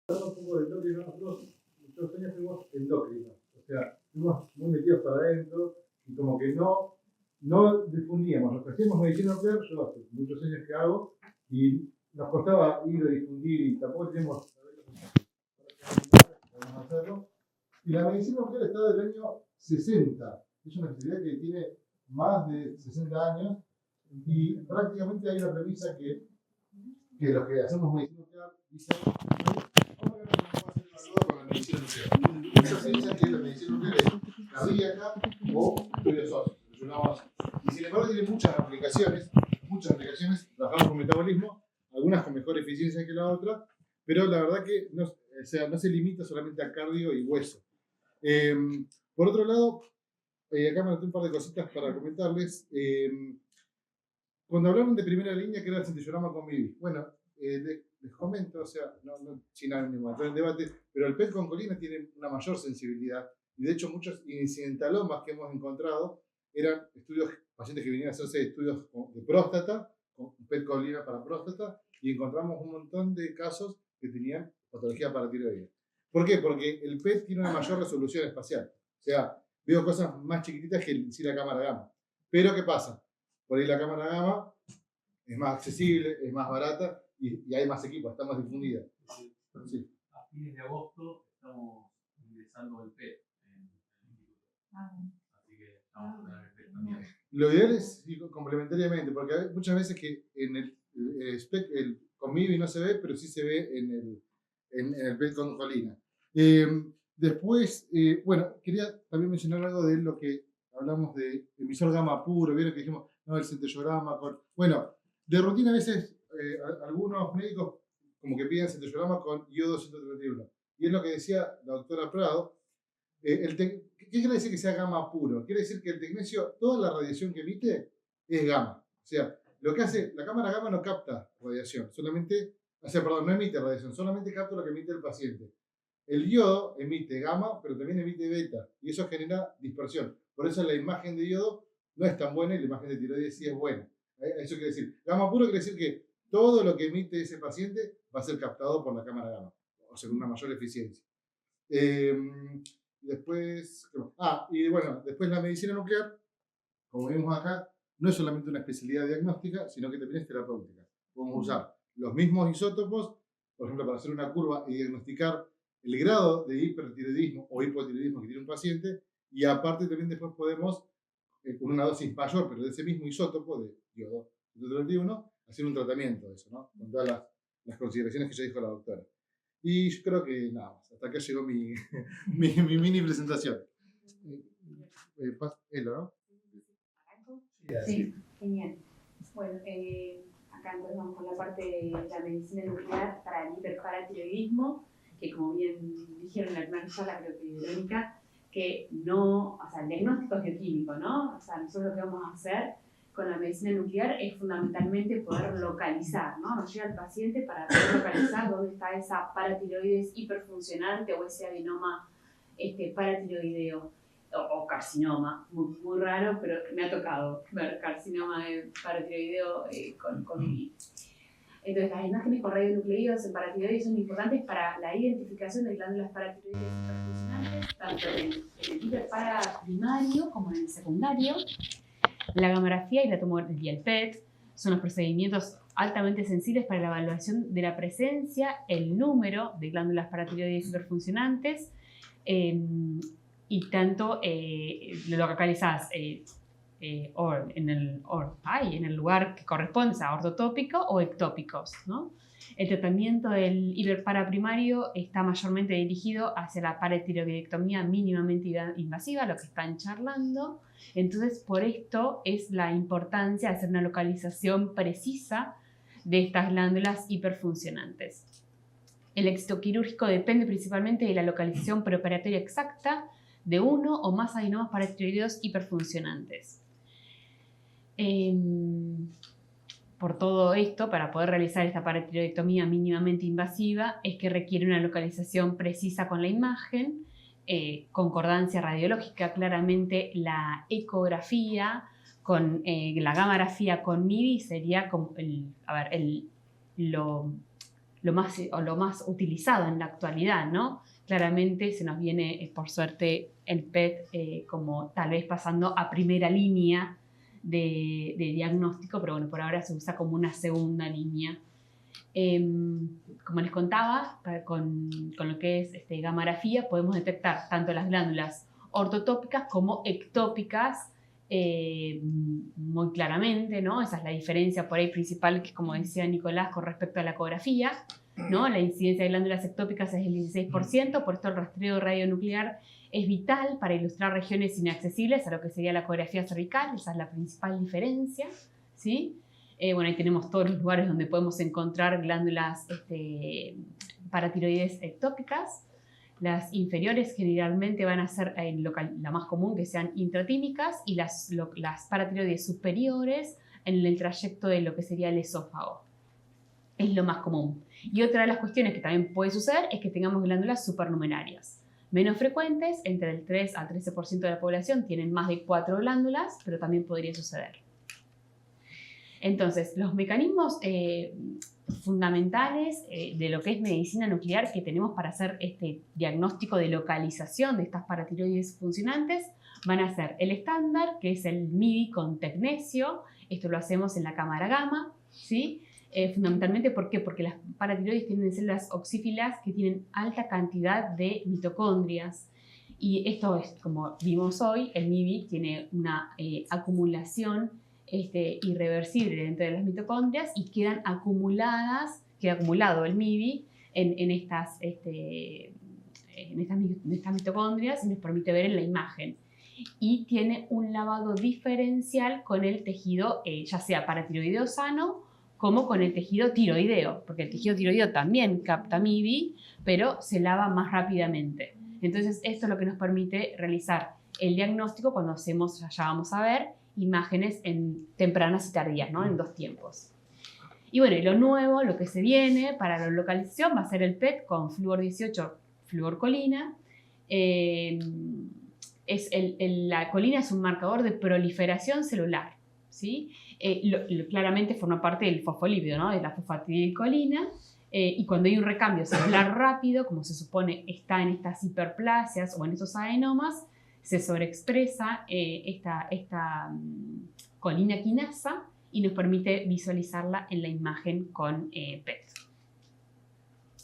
Un poco de endocrino, nosotros muchos años fuimos endocrinos, o sea, fuimos muy metidos para adentro y como que no difundíamos. Lo que hacíamos medicina nuclear, yo hace muchos años que hago, y nos costaba ir a difundir y tampoco teníamos para hacerlo. Y la medicina nuclear está del año 60, es una especialidad que tiene más de 60 años y prácticamente hay una premisa que los que hacemos medicina nuclear dicen con la medicina nuclear. Muchos dicen que la medicina nuclear es cardíaca o estudios óseos. Y sin embargo tiene muchas aplicaciones, trabajamos con metabolismo, algunas con mejor eficiencia que la otra, pero la verdad que no se limita solamente a cardio y hueso. Por otro lado, acá me anoté un par de cositas para comentarles. Cuando hablaron de primera línea, que era el centellorama con MIDI, bueno, les comento, o sea, sin ánimo de entrar en debate, pero el PET con colina tiene una mayor sensibilidad, y de hecho muchos incidentalomas que hemos encontrado eran pacientes que venían a hacerse estudios de próstata, con PET colina para próstata, y encontramos un montón de casos que tenían patología paratiroidea. ¿Por qué? Porque el PET tiene una mayor resolución espacial, o sea, veo cosas más chiquititas que en sí la cámara gamma. Pero ¿qué pasa? Por ahí la cámara gamma es más accesible, es más barata y hay más equipos, está más difundida. Sí. A fines de agosto estamos ingresando el PET en el instituto. Así que estamos con el PET también. Lo ideal es ir complementariamente, porque hay muchas veces que en el con MIBI no se ve, pero sí se ve en el PET con colina. Después, bueno, quería también mencionar algo de lo que hablamos de emisor gamma puro, vieron que dijimos, no, el centellorama con... Bueno, de rutina a veces algunos médicos como que piden centellorama con iodo 131. Y es lo que decía la doctora Prado. ¿Qué quiere decir que sea gamma puro? Quiere decir que el tecnecio, toda la radiación que emite es gamma. O sea, lo que hace, la cámara gamma no capta radiación, no emite radiación, solamente capta lo que emite el paciente. El yodo emite gamma, pero también emite beta, y eso genera dispersión. Por eso la imagen de yodo no es tan buena y la imagen de tiroides sí es buena. Eso quiere decir, gamma puro quiere decir que todo lo que emite ese paciente va a ser captado por la cámara gamma, o sea, con una mayor eficiencia. Después la medicina nuclear, como vimos acá, no es solamente una especialidad diagnóstica, sino que también es terapéutica. Podemos usar los mismos isótopos, por ejemplo, para hacer una curva y diagnosticar el grado de hipertiroidismo o hipotiroidismo que tiene un paciente, y aparte también después podemos, con una dosis mayor, pero de ese mismo isótopo, de yodo 131, hacer un tratamiento de eso, ¿no? Con todas las consideraciones que ya dijo la doctora. Y yo creo que nada más, hasta acá llegó mi mini presentación. Elo, ¿no? Sí, genial. Bueno, acá entonces vamos con la parte de la medicina nuclear para el hiperparatiroidismo, que como bien dijeron la primera charla, creo que Verónica, que no, o sea, el diagnóstico es bioquímico, ¿no? O sea, nosotros lo que vamos a hacer con la medicina nuclear es fundamentalmente poder localizar, ¿no? Nos llega el paciente para poder localizar dónde está esa paratiroides hiperfuncionante o ese adenoma paratiroideo o carcinoma, muy raro, pero me ha tocado ver carcinoma de paratiroideo con MIBI. Entonces, las imágenes con radionucleidos en paratiroides son importantes para la identificación de glándulas paratiroides hiperfuncionantes, tanto en el hiperparaprimario como en el secundario. La gamografía y el PET son los procedimientos altamente sensibles para la evaluación de la presencia, el número de glándulas paratiroides hiperfuncionantes, y tanto lo localizás en el lugar que corresponde a ortotópico o ectópicos, ¿no? El tratamiento del hiperparaprimario está mayormente dirigido hacia la paratiroidectomía mínimamente invasiva, lo que están charlando. Entonces, por esto es la importancia de hacer una localización precisa de estas glándulas hiperfuncionantes. El éxito quirúrgico depende principalmente de la localización preoperatoria exacta de uno o más adenomas paratiroideos hiperfuncionantes. Por todo esto, para poder realizar esta paratiroidectomía mínimamente invasiva, es que requiere una localización precisa con la imagen, concordancia radiológica, claramente la ecografía con la gamografía con MIBI sería como lo lo más utilizado en la actualidad, ¿no? Claramente se nos viene, por suerte, el PET como tal vez pasando a primera línea de diagnóstico, pero bueno, por ahora se usa como una segunda línea. Como les contaba, con lo que es gammagrafía podemos detectar tanto las glándulas ortotópicas como ectópicas muy claramente, ¿no? Esa es la diferencia por ahí principal, que como decía Nicolás, con respecto a la ecografía, ¿no? La incidencia de glándulas ectópicas es el 16%, por esto el rastreo radionuclear es vital para ilustrar regiones inaccesibles a lo que sería la ecografía cervical. Esa es la principal diferencia, ¿sí? Bueno, ahí tenemos todos los lugares donde podemos encontrar glándulas paratiroides ectópicas. Las inferiores generalmente van a ser la más común, que sean intratímicas, y las paratiroides superiores en el trayecto de lo que sería el esófago. Es lo más común. Y otra de las cuestiones que también puede suceder es que tengamos glándulas supernumerarias. Menos frecuentes, entre el 3 al 13% de la población tienen más de 4 glándulas, pero también podría suceder. Entonces, los mecanismos fundamentales de lo que es medicina nuclear que tenemos para hacer este diagnóstico de localización de estas paratiroides funcionantes van a ser el estándar, que es el MIDI con tecnesio. Esto lo hacemos en la cámara gamma, ¿sí? Fundamentalmente, ¿por qué? Porque las paratiroides tienen células oxífilas que tienen alta cantidad de mitocondrias. Y esto es, como vimos hoy, el MIBI tiene una acumulación irreversible dentro de las mitocondrias y queda acumulado el MIBI en estas mitocondrias y nos permite ver en la imagen. Y tiene un lavado diferencial con el tejido, ya sea paratiroideo sano, como con el tejido tiroideo, porque el tejido tiroideo también capta MIBI, pero se lava más rápidamente. Entonces, esto es lo que nos permite realizar el diagnóstico cuando hacemos, ya vamos a ver, imágenes en tempranas y tardías, ¿no? En 2 tiempos. Y bueno, y lo nuevo, lo que se viene para la localización va a ser el PET con flúor 18, fluorcolina. La colina es un marcador de proliferación celular, ¿sí? Claramente forma parte del fosfolípido, ¿no? De la fosfatidilcolina, y cuando hay un recambio celular rápido, como se supone está en estas hiperplasias o en estos adenomas, se sobreexpresa esta colina quinasa y nos permite visualizarla en la imagen con PET.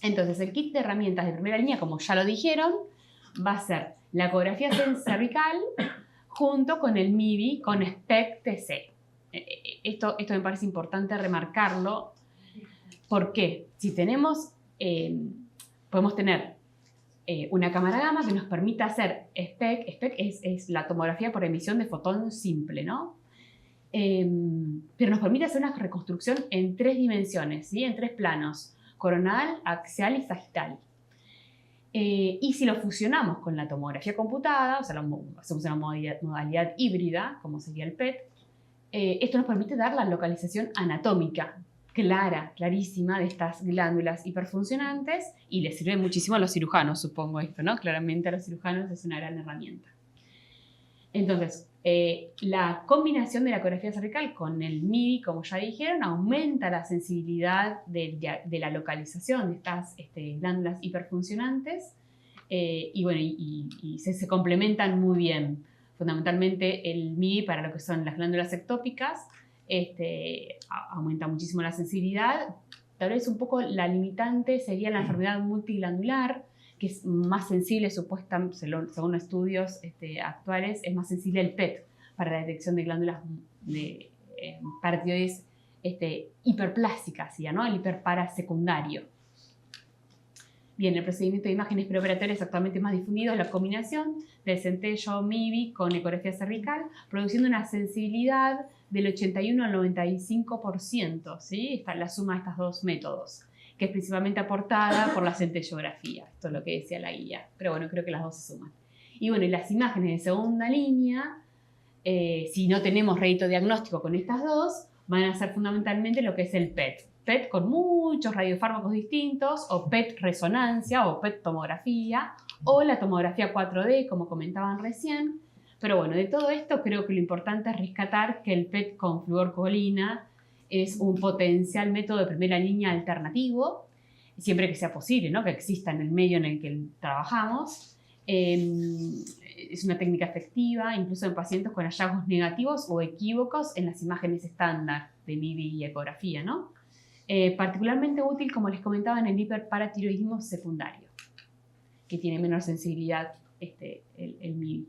Entonces, el kit de herramientas de primera línea, como ya lo dijeron, va a ser la ecografía cervical junto con el MIBI con SPECT-TC. Esto me parece importante remarcarlo. ¿Por qué? Si podemos tener una cámara gamma que nos permita hacer SPECT es la tomografía por emisión de fotón simple, ¿no? Pero nos permite hacer una reconstrucción en 3 dimensiones, ¿sí? En 3 planos, coronal, axial y sagital. Y si lo fusionamos con la tomografía computada, o sea, hacemos una modalidad híbrida, como sería el PET, esto nos permite dar la localización anatómica clarísima de estas glándulas hiperfuncionantes y les sirve muchísimo a los cirujanos, supongo esto, ¿no? Claramente a los cirujanos es una gran herramienta. Entonces, la combinación de la ecografía cervical con el MIBI, como ya dijeron, aumenta la sensibilidad de la localización de estas glándulas hiperfuncionantes y se complementan muy bien. Fundamentalmente el MIBI para lo que son las glándulas ectópicas aumenta muchísimo la sensibilidad. Tal vez un poco la limitante sería la enfermedad multiglandular, que es más sensible, supuestamente, según estudios actuales, es más sensible el PET para la detección de glándulas de paratiroides hiperplásicas, ¿no? El hiperparasecundario. Bien, el procedimiento de imágenes preoperatorias actualmente más difundido es la combinación del centello MIBI con ecografía cervical, produciendo una sensibilidad del 81 al 95%, ¿sí? Está la suma de estos 2 métodos, que es principalmente aportada por la centellografía. Esto es lo que decía la guía, pero bueno, creo que las 2 se suman. Y bueno, y las imágenes de segunda línea, si no tenemos rédito diagnóstico con estas 2, van a ser fundamentalmente lo que es el PET. PET con muchos radiofármacos distintos, o PET resonancia, o PET tomografía, o la tomografía 4D, como comentaban recién. Pero bueno, de todo esto creo que lo importante es rescatar que el PET con fluorcolina es un potencial método de primera línea alternativo. siempre que sea posible, ¿no? Que exista en el medio en el que trabajamos. Es una técnica efectiva, incluso en pacientes con hallazgos negativos o equívocos en las imágenes estándar de MIBI y ecografía, ¿no? Particularmente útil, como les comentaba, en el hiperparatiroidismo secundario, que tiene menor sensibilidad el MIBI.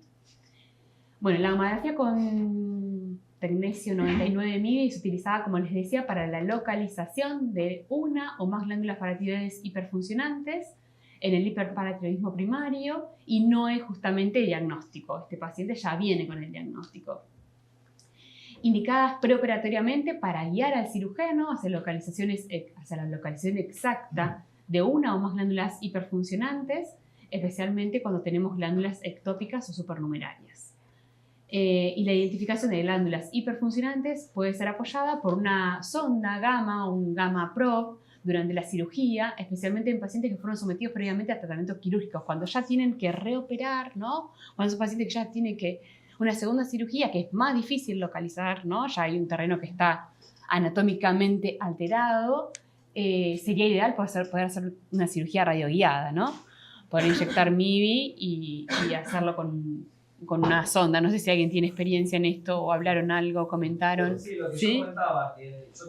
Bueno, la gamografía con tecnesio 99 MIBI es utilizada, como les decía, para la localización de una o más glándulas paratiroides hiperfuncionantes en el hiperparatiroidismo primario y no es justamente diagnóstico. Este paciente ya viene con el diagnóstico. Indicadas preoperatoriamente para guiar al cirujano hacia la localización exacta de una o más glándulas hiperfuncionantes, especialmente cuando tenemos glándulas ectópicas o supernumerarias. Y la identificación de glándulas hiperfuncionantes puede ser apoyada por una sonda gamma o un gamma probe durante la cirugía, especialmente en pacientes que fueron sometidos previamente a tratamientos quirúrgicos, cuando ya tienen que reoperar, ¿no? Cuando son pacientes que ya tienen una segunda cirugía, que es más difícil localizar, ¿no? Ya hay un terreno que está anatómicamente alterado, sería ideal poder hacer una cirugía radioguiada, ¿no? Poder inyectar MIBI y hacerlo con una sonda. No sé si alguien tiene experiencia en esto o hablaron algo, comentaron. Sí, lo que yo comentaba, que yo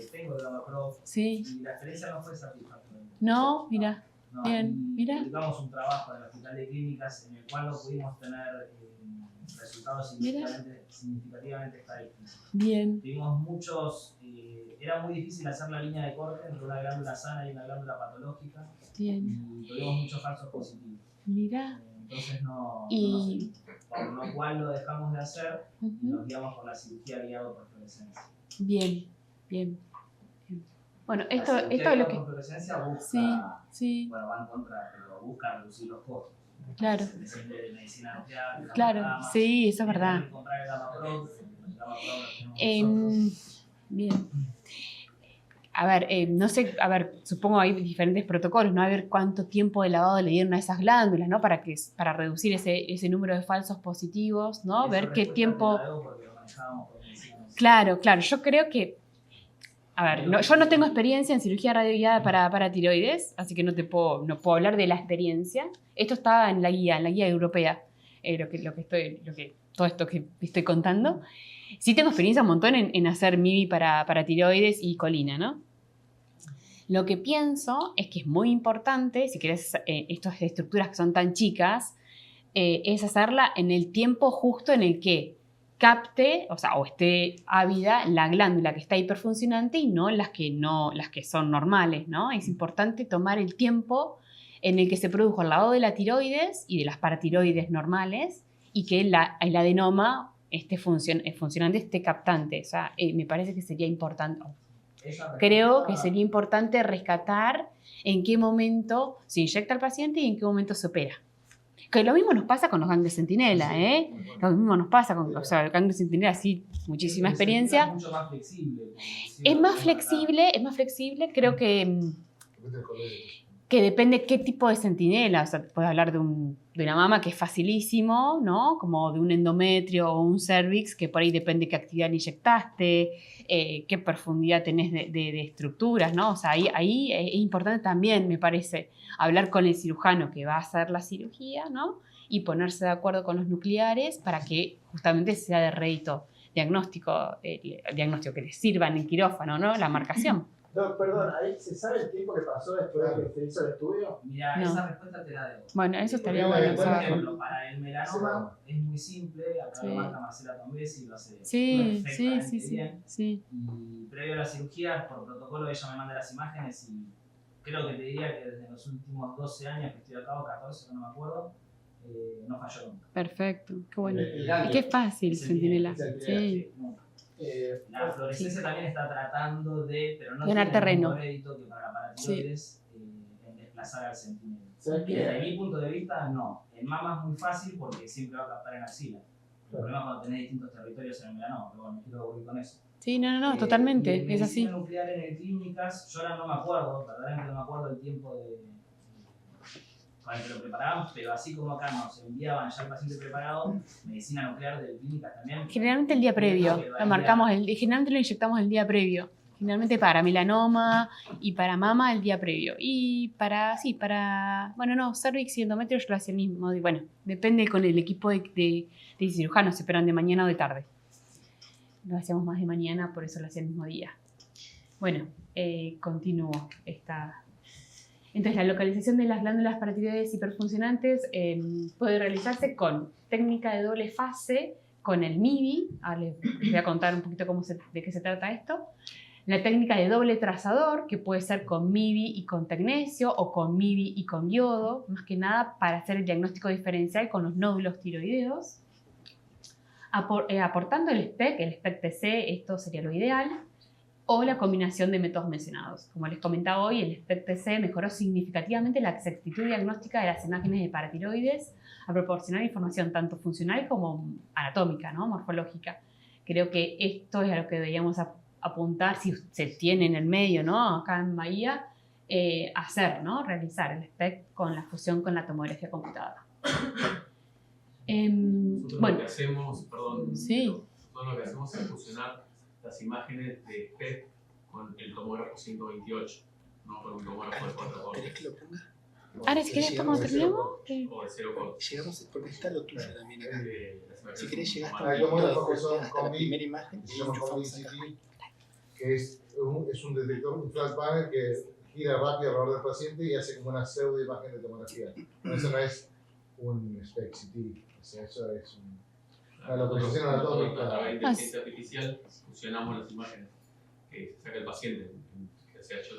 tengo el Gamma Pro y la experiencia no fue satisfactoria. No, mira, no, bien, mira. Publicamos un trabajo en el Hospital de Clínicas en el cual no pudimos tener resultados significativamente estadísticos. Bien. Tuvimos muchos, era muy difícil hacer la línea de corte entre una glándula sana y una glándula patológica. Bien. Y tuvimos muchos falsos positivos. Mira. Entonces no por lo cual lo dejamos de hacer y nos guiamos por la cirugía guiada por fluorescencia. Bien, bien. Bueno, esto la cirugía es lo que... por fluorescencia busca, sí. Bueno, va en contra, pero busca reducir los costos. Claro. De medicina nuclear, claro, gama, sí, eso es verdad. Comprar el Gamma Pro, bien. A ver, no sé, supongo hay diferentes protocolos, ¿no? A ver cuánto tiempo de lavado le dieron a esas glándulas, ¿no? Para reducir ese número de falsos positivos, ¿no? Ver qué tiempo... Claro, yo creo que... A ver, yo no tengo experiencia en cirugía radioguiada para tiroides, así que no puedo hablar de la experiencia. Esto está en la guía europea, todo esto que estoy contando. Sí tengo experiencia un montón en hacer MIBI para tiroides y colina, ¿no? Lo que pienso es que es muy importante, si querés estas estructuras que son tan chicas, es hacerla en el tiempo justo en el que capte, o esté ávida la glándula que está hiperfuncionante y no las que son normales, ¿no? Es importante tomar el tiempo en el que se produjo el lavado de la tiroides y de las paratiroides normales y que el adenoma funcionante esté captante. O sea, me parece que sería importante. Creo que sería importante rescatar en qué momento se inyecta al paciente y en qué momento se opera. Que lo mismo nos pasa con los ganglios centinela, ¿eh? Lo mismo nos pasa con el ganglio centinela, sí, muchísima experiencia. Es mucho más flexible. Es más flexible, creo que depende qué tipo de centinela. O sea, puedes hablar de una mama que es facilísimo, ¿no? Como de un endometrio o un cervix, que por ahí depende qué actividad le inyectaste, qué profundidad tenés de estructuras, ¿no? O sea, ahí es importante también, me parece, hablar con el cirujano que va a hacer la cirugía, ¿no? Y ponerse de acuerdo con los nucleares para que justamente sea de rédito diagnóstico, que les sirva en el quirófano, ¿no? La marcación. No, perdón, ¿ahí se sabe el tiempo que pasó después de que se hizo el estudio? Mira, esa respuesta te la debo. Bueno, eso estaría bueno. Por ejemplo, para el melanoma es muy simple, acá lo marca Marcela Tombesi y lo hace perfectamente bien. Sí. Y previo a la cirugía, por protocolo, ella me manda las imágenes y creo que te diría que desde los últimos 12 años que estoy acá, o 14, no me acuerdo, no falló nunca. Perfecto, qué bueno. Y qué fácil, centinela. Sí. La fluorescencia también está tratando pero no ganar tiene terreno. el mismo rédito que para la paratiroides en desplazar al centinela. Desde mi punto de vista, no. En mama es muy fácil porque siempre va a captar en axila. El problema es cuando tenés distintos territorios en el melanoma, pero bueno, quiero volver con eso. Sí, no, totalmente, es así. En nuclear en el clínicas, yo ahora no me acuerdo, verdaderamente no me acuerdo el tiempo con el que lo preparábamos, pero así como acá nos enviaban ya el paciente preparado, medicina nuclear de clínicas también. Generalmente el día previo, generalmente lo inyectamos el día previo. Generalmente para melanoma y para mama el día previo. Y cervix y endometrio yo lo hacía el mismo. Bueno, depende con el equipo de cirujanos, se esperan de mañana o de tarde. Lo hacíamos más de mañana, por eso lo hacía el mismo día. Bueno, continúo esta. Entonces, la localización de las glándulas paratiroides hiperfuncionantes puede realizarse con técnica de doble fase, con el MIBI. Ahora les voy a contar un poquito de qué se trata esto. La técnica de doble trazador, que puede ser con MIBI y con tecnesio, o con MIBI y con yodo, más que nada para hacer el diagnóstico diferencial con los nódulos tiroideos. Aportando el SPECT-TC, esto sería lo ideal, o la combinación de métodos mencionados. Como les comentaba hoy, el SPECT-TC mejoró significativamente la exactitud diagnóstica de las imágenes de paratiroides a proporcionar información tanto funcional como anatómica, ¿no? Morfológica. Creo que esto es a lo que deberíamos apuntar, si se tiene en el medio, ¿no? Acá en Bahía, hacer, ¿no? Realizar el SPECT con la fusión con la tomografía computada. Nosotros lo que hacemos, sí. Nosotros lo que hacemos es fusionar las imágenes de PET con el tomógrafo 128, no con un tomógrafo de 4 cortes. Ahora, si querés, ¿cómo terminamos? O de 0 cortes. Llegamos, porque está lo tuyo también acá. Si querés llegar hasta la primera imagen, que es un detector, un flash panel que gira rápido alrededor del paciente y hace como una pseudo imagen de tomografía. Eso no es un SPECT-CT, o sea, eso es una localización anatómica. A través de inteligencia artificial fusionamos las imágenes que se saca el paciente, que se ha hecho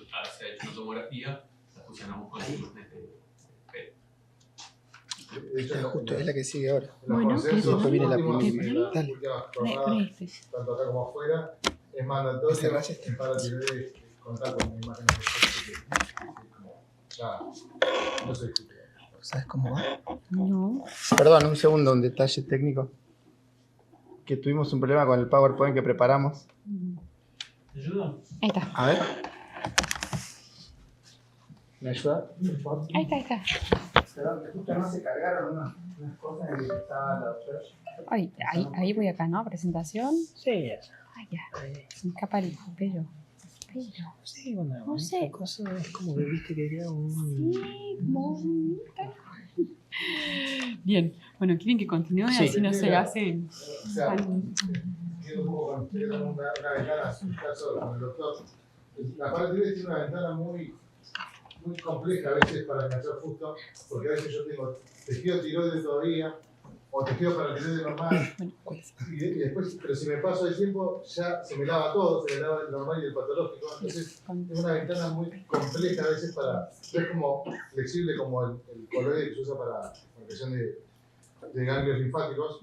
una tomografía, las fusionamos con las imágenes de PET. Justo es la que sigue ahora. Bueno, después viene la primera. Dale. Tanto acá como afuera, es mandatorio para tiroides contar con imágenes de SPECT. No se discute. ¿Sabes cómo va? No. Perdón, un segundo, un detalle técnico. Que tuvimos un problema con el PowerPoint que preparamos. ¿Te ayudo? Ahí está. A ver. ¿Me ayuda? Ahí está. Perdón, que justo no se cargaron unas cosas en las que estaba la doctora. Ahí voy acá, ¿no? Presentación. Sí, Ay, ya. Me escapa el pero. sí, bueno, No sé. esta cosa es como que viste que quería un... Sí, bonita. Bien, bueno, ¿quieren que continúe? Sí. Así no se hace. O sea, quedo un poco con una ventana, en su caso con el doctor. La paratiroides tiene una ventana muy compleja a veces para enganchar justo, porque a veces yo tengo tejido tiroide todavía, o tejido paratiroide normal, y después, pero si me paso el tiempo, ya se me lava todo, se me lava el normal y el patológico. Entonces, es una ventana muy compleja a veces para. No es como flexible como el coloide que se usa para la creación de ganglios linfáticos.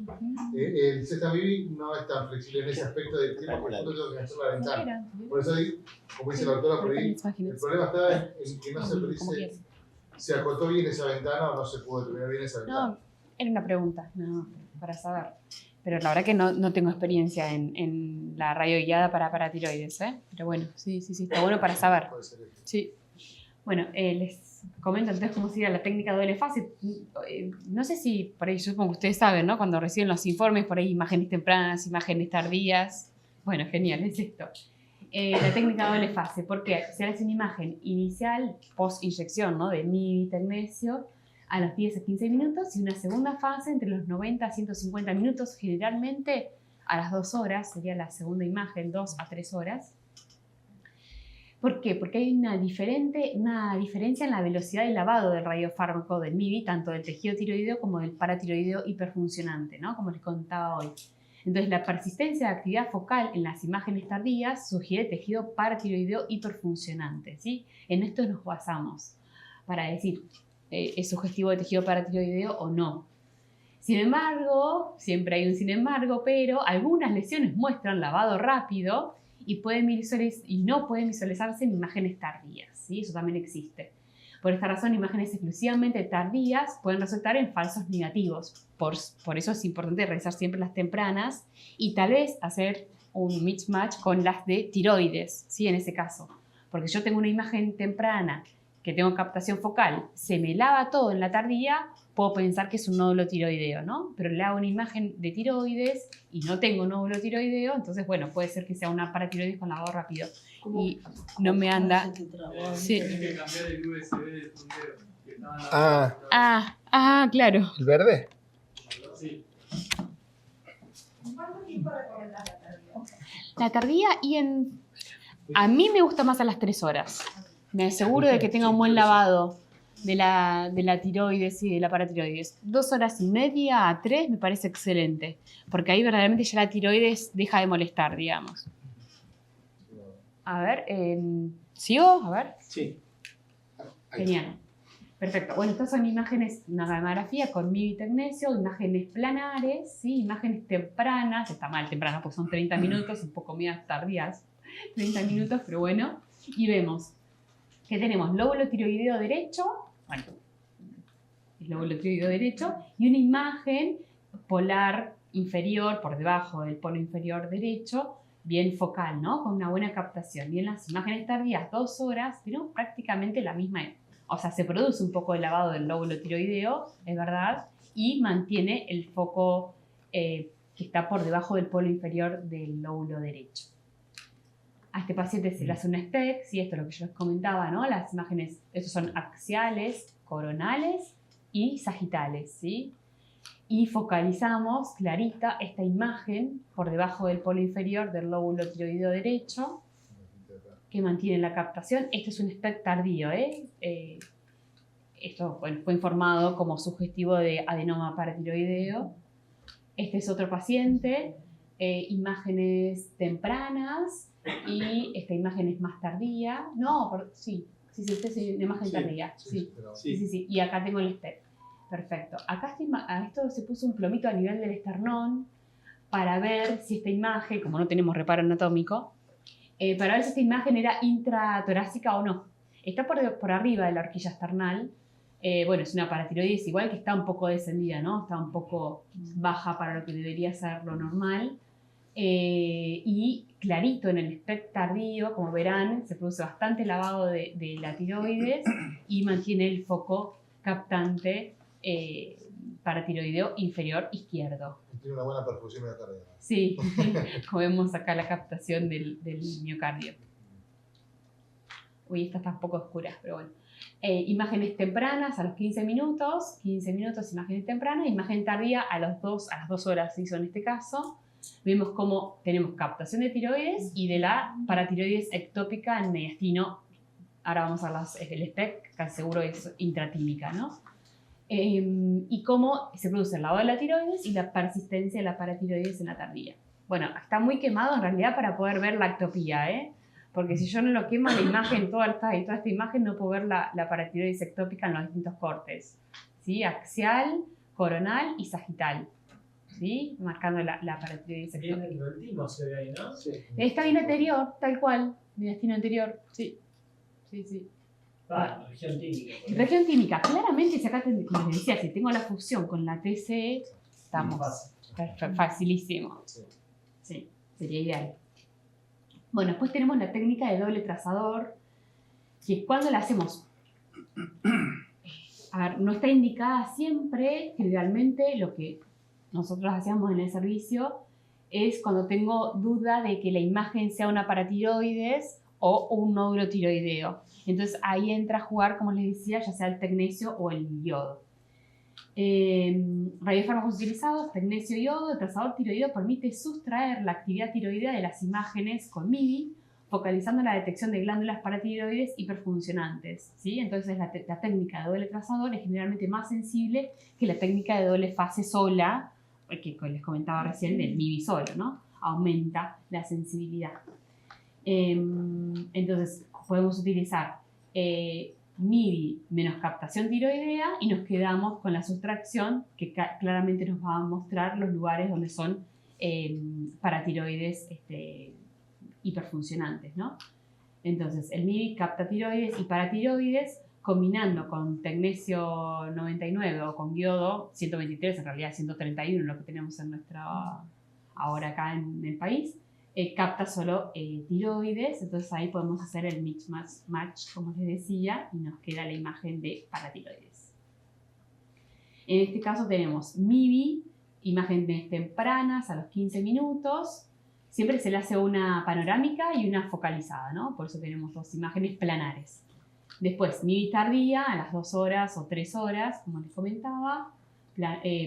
El ZMIBI no es tan flexible en ese aspecto del tiempo, porque yo tengo que hacer la ventana. Por eso ahí, como dice la doctora por ahí, el problema está en que no se acotó bien esa ventana o no se pudo terminar bien esa ventana. No, era una pregunta, no, para saber. Pero la verdad que no tengo experiencia en la radio guiada para tiroides, ¿eh? Pero bueno, sí, está bueno para saber. Puede ser eso. Sí. Bueno, les comento entonces cómo sería la técnica de doble fase. No sé si, por ahí, yo supongo que ustedes saben, ¿no? Cuando reciben los informes, por ahí imágenes tempranas, imágenes tardías. Bueno, genial, es esto. La técnica de doble fase, porque se hace una imagen inicial, post-inyección, ¿no? De MIBI, tecnesio, a los 10 a 15 minutos, y una segunda fase entre los 90 a 150 minutos, generalmente a las 2 horas, sería la segunda imagen, 2 a 3 horas. ¿Por qué? Porque hay una diferencia en la velocidad de lavado del radiofármaco del MIBI, tanto del tejido tiroideo como del paratiroideo hiperfuncionante, ¿no? Como les contaba hoy. Entonces, la persistencia de actividad focal en las imágenes tardías sugiere tejido paratiroideo hiperfuncionante, ¿sí? En esto nos basamos para decir, ¿es sugestivo de tejido paratiroideo o no? Sin embargo, siempre hay un sin embargo, pero algunas lesiones muestran lavado rápido y no pueden visualizarse en imágenes tardías, ¿sí? Eso también existe. Por esta razón, imágenes exclusivamente tardías pueden resultar en falsos negativos. Por eso es importante realizar siempre las tempranas y tal vez hacer un mismatch con las de tiroides, ¿sí? En ese caso. Porque yo tengo una imagen temprana que tengo captación focal, se me lava todo en la tardía, puedo pensar que es un nódulo tiroideo, ¿no? Pero le hago una imagen de tiroides y no tengo nódulo tiroideo, entonces, bueno, puede ser que sea una paratiroides con lavado rápido. y no me anda. Sí. Hay que cambiar el USB del puntero. Que estaba en la- Claro. ¿El verde? Sí. ¿Cuánto tiempo recomendás la tardía? La tardía a mí me gusta más a las 3 horas. Me aseguro de que tenga un buen lavado de la tiroides y de la paratiroides. 2 horas y media a 3 me parece excelente, porque ahí verdaderamente ya la tiroides deja de molestar, digamos. A ver, ¿sigo? A ver. Sí. Genial. Perfecto. Bueno, estas son imágenes, una gamografía con MIB tecnesio, imágenes planares, ¿sí? Imágenes tempranas, está mal tempranas porque son 30 minutos, un poco más tardías, 30 minutos, pero bueno. Y vemos que tenemos lóbulo tiroideo derecho, bueno, el lóbulo tiroideo derecho, y una imagen polar inferior, por debajo del polo inferior derecho, bien focal, ¿no? Con una buena captación. Y en las imágenes tardías, 2 horas, pero prácticamente la misma. O sea, se produce un poco de lavado del lóbulo tiroideo, es verdad, y mantiene el foco que está por debajo del polo inferior del lóbulo derecho. A este paciente se le hace un SPECT, sí, esto es lo que yo les comentaba, ¿no? Las imágenes, estos son axiales, coronales y sagitales, ¿sí? Y focalizamos clarita esta imagen por debajo del polo inferior del lóbulo tiroideo derecho, que mantiene la captación. Este es un SPECT tardío, esto bueno, fue informado como sugestivo de adenoma paratiroideo. Este es otro paciente, imágenes tempranas y esta imagen es más tardía. No, sí, esta es una imagen tardía. Sí. Y acá tengo el SPECT. Perfecto. Acá a esto se puso un plomito a nivel del esternón para ver si esta imagen, como no tenemos reparo anatómico, para ver si esta imagen era intratorácica o no. Está por arriba de la horquilla esternal. Bueno, es una paratiroides igual que está un poco descendida, ¿no? Está un poco baja para lo que debería ser lo normal. Y clarito en el SPECT tardío, como verán, se produce bastante lavado de la tiroides y mantiene el foco captante paratiroideo inferior izquierdo. Tiene una buena perfusión miocardial. Sí, como vemos acá la captación del miocardio. Uy, esta está un poco oscura, pero bueno. Imágenes tempranas a los 15 minutos imágenes tempranas, imagen tardía a las 2 horas hizo en este caso. Vemos cómo tenemos captación de tiroides y de la paratiroides ectópica en mediastino. Ahora vamos a ver el SPECT, que seguro es intratímica, ¿no? Y cómo se produce el lavado de la tiroides y la persistencia de la paratiroides en la tardía. Bueno, está muy quemado en realidad para poder ver la ectopía, porque si yo no lo quemo la imagen, toda esta imagen, no puedo ver la paratiroides ectópica en los distintos cortes, ¿sí? Axial, coronal y sagital, ¿sí? Marcando la paratiroides ectópica. Bien, el timo se ve ahí, ¿no? Sí. Está bien anterior, tal cual, mediastino anterior, sí. Región tímica. Región tímica, claramente, si acá, como les decía, si tengo la fusión con la TCE, estamos facilísimo. Sí, sería ideal. Bueno, después tenemos la técnica de doble trazador, que cuando la hacemos, a ver, no está indicada siempre. Generalmente lo que nosotros hacíamos en el servicio es cuando tengo duda de que la imagen sea una paratiroides o un nódulo tiroideo. Entonces ahí entra a jugar, como les decía, ya sea el tecnesio o el iodo. Radiofármacos utilizados, tecnesio, iodo. El trazador tiroideo permite sustraer la actividad tiroidea de las imágenes con MIDI, focalizando la detección de glándulas paratiroides hiperfuncionantes, ¿sí? Entonces la técnica de doble trazador es generalmente más sensible que la técnica de doble fase sola, que les comentaba recién del MIDI solo, ¿no? Aumenta la sensibilidad. Entonces podemos utilizar MIDI menos captación tiroidea y nos quedamos con la sustracción que claramente nos va a mostrar los lugares donde son paratiroides hiperfuncionantes, ¿no? Entonces el MIDI capta tiroides y paratiroides combinando con tecnesio 99 o con iodo 123, en realidad 131 lo que tenemos en ahora acá en el país. Capta solo tiroides, entonces ahí podemos hacer el mix match, como les decía, y nos queda la imagen de paratiroides. En este caso tenemos MIBI, imágenes tempranas a los 15 minutos, siempre se le hace una panorámica y una focalizada, ¿no? Por eso tenemos 2 imágenes planares. Después, MIBI tardía a las 2 horas o 3 horas, como les comentaba,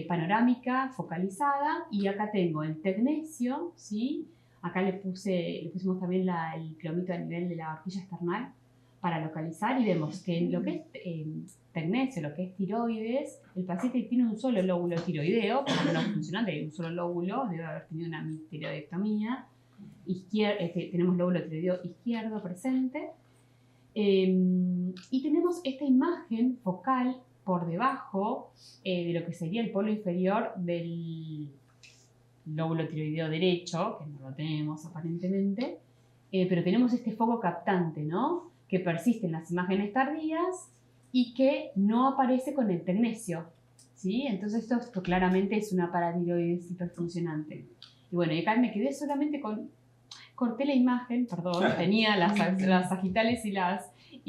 panorámica, focalizada, y acá tengo el tecnecio, ¿sí? Acá le pusimos también el kilómetro a nivel de la horquilla external para localizar, y vemos que en lo que es tecnecio, lo que es tiroides, el paciente tiene un solo lóbulo tiroideo, porque no funcionante, hay un solo lóbulo, debe haber tenido una tiroidectomía, tenemos lóbulo tiroideo izquierdo presente, y tenemos esta imagen focal por debajo de lo que sería el polo inferior del lóbulo tiroideo derecho, que no lo tenemos aparentemente, pero tenemos este foco captante, ¿no? Que persiste en las imágenes tardías y que no aparece con el tecnecio, ¿sí? Entonces esto claramente es una paratiroides hiperfuncionante. Y bueno, y acá me quedé solamente corté la imagen, perdón, tenía las sagitales y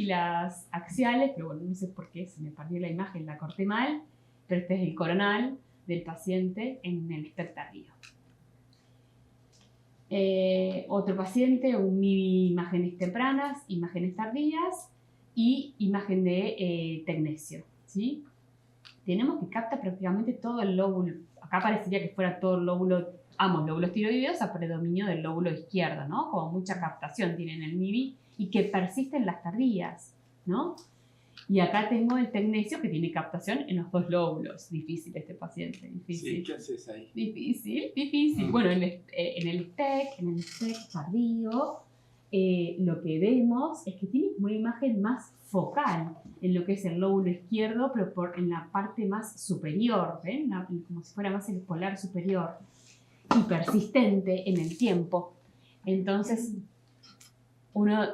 las axiales, pero bueno, no sé por qué, se me perdió la imagen, la corté mal, pero este es el coronal del paciente en el STEP tardío. Otro paciente, un MIBI imágenes tempranas, imágenes tardías y imagen de tecnecio, ¿sí? Tenemos que capta prácticamente todo el lóbulo, acá parecería que fuera todo el lóbulo, ambos lóbulos tiroideos a predominio del lóbulo izquierdo, ¿no? Como mucha captación tienen el MIBI y que persisten las tardías, ¿no? Y acá tengo el tecnecio que tiene captación en los 2 lóbulos. Difícil este paciente, difícil. Sí, ¿qué haces ahí? Difícil. Bueno, en el STEC tardío, lo que vemos es que tiene una imagen más focal en lo que es el lóbulo izquierdo, pero en la parte más superior, ¿ven? Como si fuera más el polar superior, y persistente en el tiempo. Entonces, uno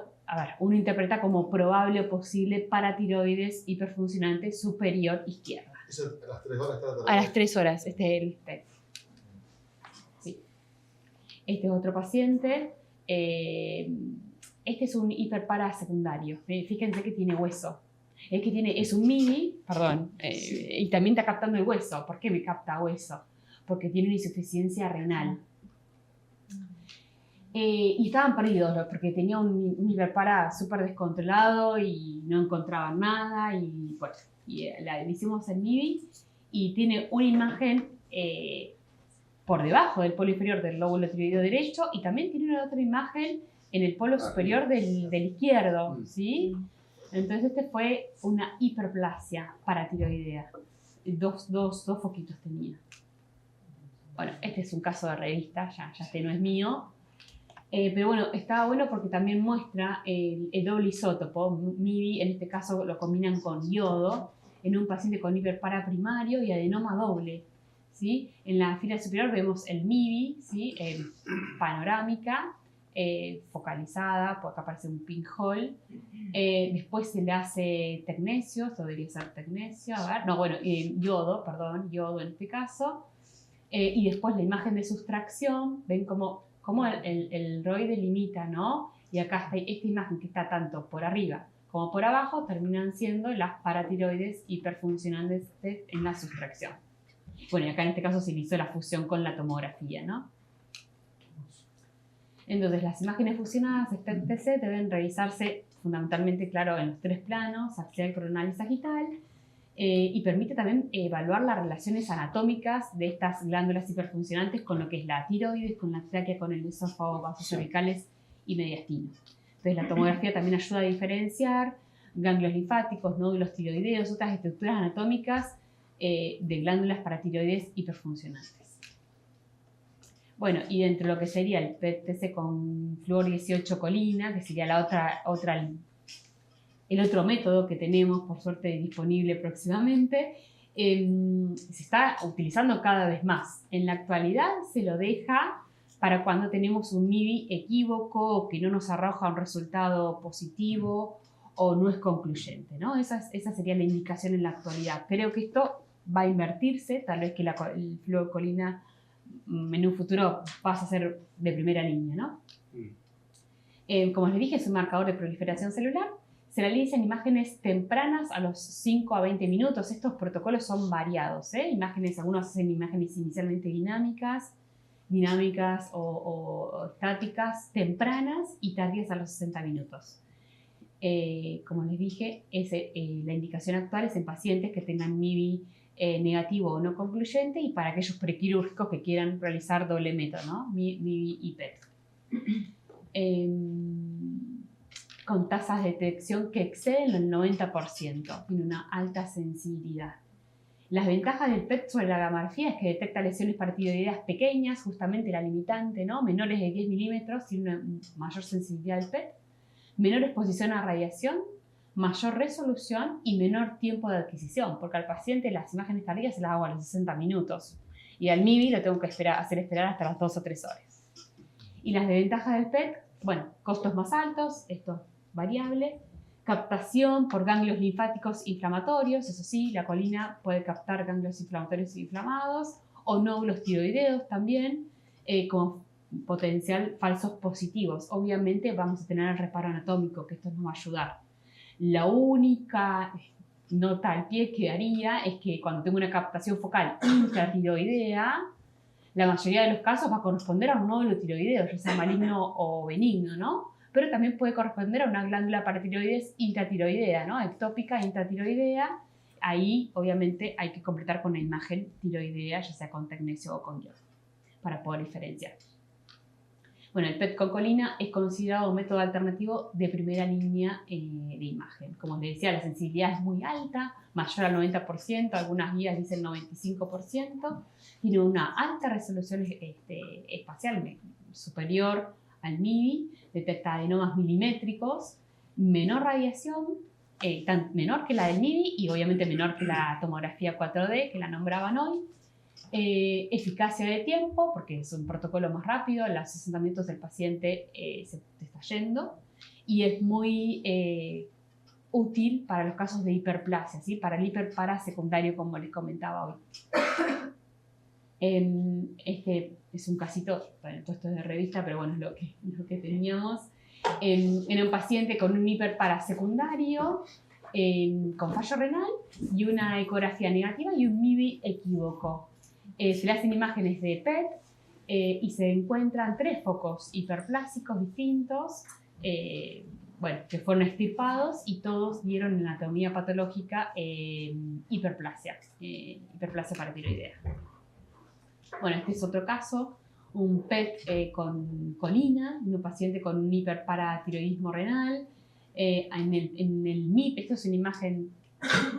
interpreta como probable o posible paratiroides hiperfuncionante superior izquierda. Eso a las 3 horas está A las 3 horas, este es el STEC. Sí. Este es otro paciente. Este es un hiperpara secundario. Fíjense que tiene hueso. Es un MIBI, perdón, y también está captando el hueso. ¿Por qué me capta hueso? Porque tiene una insuficiencia renal. Y estaban perdidos, porque tenía un hiperpara súper descontrolado y no encontraban nada. Y bueno, le hicimos el MIBI y tiene una imagen por debajo del polo inferior del lóbulo tiroideo derecho, y también tiene una otra imagen en el polo superior del izquierdo, ¿sí? Entonces este fue una hiperplasia paratiroidea. Dos foquitos tenía. Bueno, este es un caso de revista, ya este no es mío. Pero bueno, estaba bueno porque también muestra el doble isótopo. MIBI, en este caso, lo combinan con yodo en un paciente con hiperpara primario y adenoma doble, ¿sí? En la fila superior vemos el MIBI, ¿sí? Panorámica, focalizada, por acá aparece un pinhole. Después se le hace tecnecio, esto debería ser tecnecio, yodo en este caso. Y después la imagen de sustracción, ven cómo el ROI delimita, ¿no? Y acá está esta imagen que está tanto por arriba como por abajo, terminan siendo las paratiroides hiperfuncionantes en la sustracción. Bueno, y acá en este caso se hizo la fusión con la tomografía, ¿no? Entonces, las imágenes fusionadas STEC-TC deben revisarse fundamentalmente, claro, en los 3 planos, axial, coronal y sagital, y permite también evaluar las relaciones anatómicas de estas glándulas hiperfuncionantes con lo que es la tiroides, con la tráquea, con el esófago, vasos cervicales y mediastino. Entonces la tomografía también ayuda a diferenciar ganglios linfáticos, nódulos tiroideos, otras estructuras anatómicas de glándulas paratiroides hiperfuncionantes. Bueno, y dentro de lo que sería el PET-TC con flúor 18 colina, que sería el otro método que tenemos, por suerte, disponible próximamente, se está utilizando cada vez más. En la actualidad se lo deja para cuando tenemos un MIBI equívoco, que no nos arroja un resultado positivo o no es concluyente, ¿no? Esa sería la indicación en la actualidad. Creo que esto va a invertirse, tal vez que el fluorocolina en un futuro pasa a ser de primera línea, ¿no? Como les dije, es un marcador de proliferación celular. Se realizan imágenes tempranas a los 5 a 20 minutos. Estos protocolos son variados, ¿eh? Algunos hacen imágenes inicialmente dinámicas dinámicas o estáticas tempranas y tardías a los 60 minutos. Como les dije, la indicación actual es en pacientes que tengan MIBI negativo o no concluyente y para aquellos prequirúrgicos que quieran realizar doble método, ¿no? MIBI y PET. Con tasas de detección que exceden el 90%, tiene una alta sensibilidad. Las ventajas del PET sobre la gamografía es que detecta lesiones paratiroideas pequeñas, justamente la limitante, ¿no? Menores de 10 milímetros, tiene una mayor sensibilidad del PET, menor exposición a radiación, mayor resolución y menor tiempo de adquisición, porque al paciente las imágenes tardías se las hago a los 60 minutos y al MIBI lo tengo que hacer esperar hasta las 2 o 3 horas. Y las desventajas del PET, bueno, costos más altos, esto es variable, captación por ganglios linfáticos inflamatorios, eso sí, la colina puede captar ganglios inflamatorios inflamados o nódulos tiroideos también, como potencial falsos positivos. Obviamente vamos a tener el reparo anatómico, que esto nos va a ayudar. La única nota al pie que haría es que cuando tengo una captación focal intratiroidea, la mayoría de los casos va a corresponder a un nódulo tiroideo, ya sea maligno o benigno, ¿no? Pero también puede corresponder a una glándula paratiroides intratiroidea, ¿no? Ectópica intratiroidea. Ahí, obviamente, hay que completar con una imagen tiroidea, ya sea con tecnecio o con yodo, para poder diferenciar. Bueno, el PET con colina es considerado un método alternativo de primera línea de imagen. Como les decía, la sensibilidad es muy alta, mayor al 90%, algunas guías dicen 95%. Tiene una alta resolución espacial superior al MIBI, detecta adenomas milimétricos, menor radiación, menor que la del MIBI y obviamente menor que la tomografía 4D, que la nombraban hoy. Eficacia de tiempo, porque es un protocolo más rápido, a los 60 minutos el paciente se está yendo, y es muy útil para los casos de hiperplasia, ¿sí? Para el hiperparasecundario, como les comentaba hoy. Este es un casito, bueno, todo esto es de revista, pero bueno, es lo que teníamos. En un paciente con un hiperparasecundario, con fallo renal y una ecografía negativa y un MIBI equívoco. Se le hacen imágenes de PET y se encuentran 3 focos hiperplásicos distintos, bueno, que fueron extirpados y todos dieron en anatomía patológica hiperplasia paratiroidea. Bueno, este es otro caso, un PET con colina, un paciente con un hiperparatiroidismo renal. En el MIP, esto es una imagen,